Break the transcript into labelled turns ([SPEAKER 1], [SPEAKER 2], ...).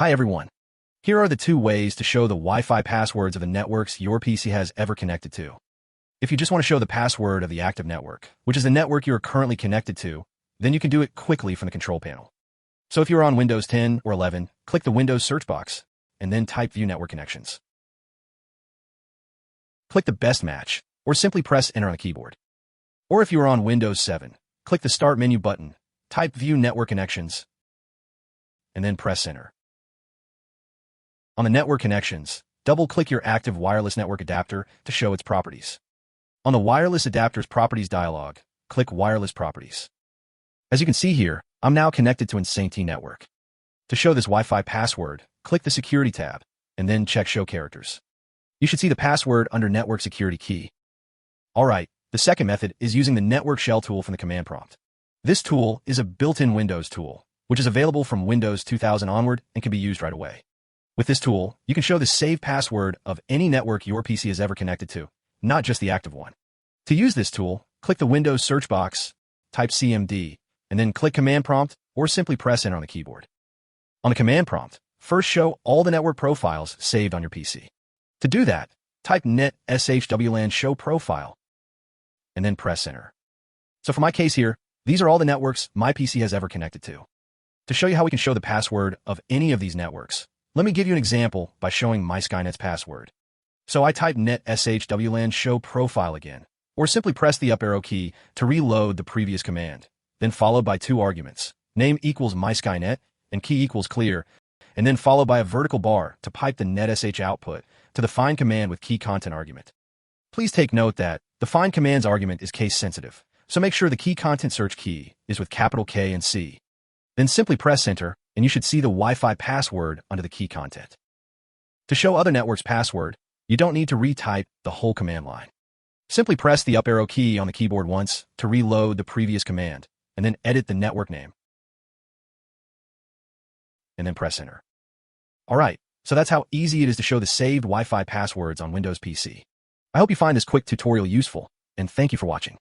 [SPEAKER 1] Hi everyone. Here are the two ways to show the Wi-Fi passwords of the networks your PC has ever connected to. If you just want to show the password of the active network, which is the network you are currently connected to, then you can do it quickly from the control panel. So if you're on Windows 10 or 11, click the Windows search box, and then type View Network Connections. Click the best match, or simply press Enter on the keyboard. Or if you are on Windows 7, click the Start menu button, type View Network Connections, and then press Enter. On the network connections, double-click your active wireless network adapter to show its properties. On the Wireless Adapter's Properties dialog, click Wireless Properties. As you can see here, I'm now connected to Untitled Network. To show this Wi-Fi password, click the Security tab, and then check Show Characters. You should see the password under Network Security Key. Alright, the second method is using the Network Shell tool from the command prompt. This tool is a built-in Windows tool, which is available from Windows 2000 onward and can be used right away. With this tool, you can show the saved password of any network your PC has ever connected to, not just the active one. To use this tool, click the Windows search box, type CMD, and then click Command Prompt or simply press Enter on the keyboard. On the command prompt, first show all the network profiles saved on your PC. To do that, type net shwlan show profile, and then press Enter. So for my case here, these are all the networks my PC has ever connected to. To show you how we can show the password of any of these networks, let me give you an example by showing my Skynet's password. So I type net shwlan show profile again, or simply press the up arrow key to reload the previous command, then followed by two arguments, name equals my Skynet and key equals clear, and then followed by a vertical bar to pipe the netsh output to the find command with key content argument. Please take note that the find command's argument is case sensitive, so make sure the key content search key is with capital K and C. Then simply press Enter, and you should see the Wi-Fi password under the key content. To show other networks' password, you don't need to retype the whole command line. Simply press the up arrow key on the keyboard once to reload the previous command, and then edit the network name. And then press Enter. Alright, so that's how easy it is to show the saved Wi-Fi passwords on Windows PC. I hope you find this quick tutorial useful, and thank you for watching.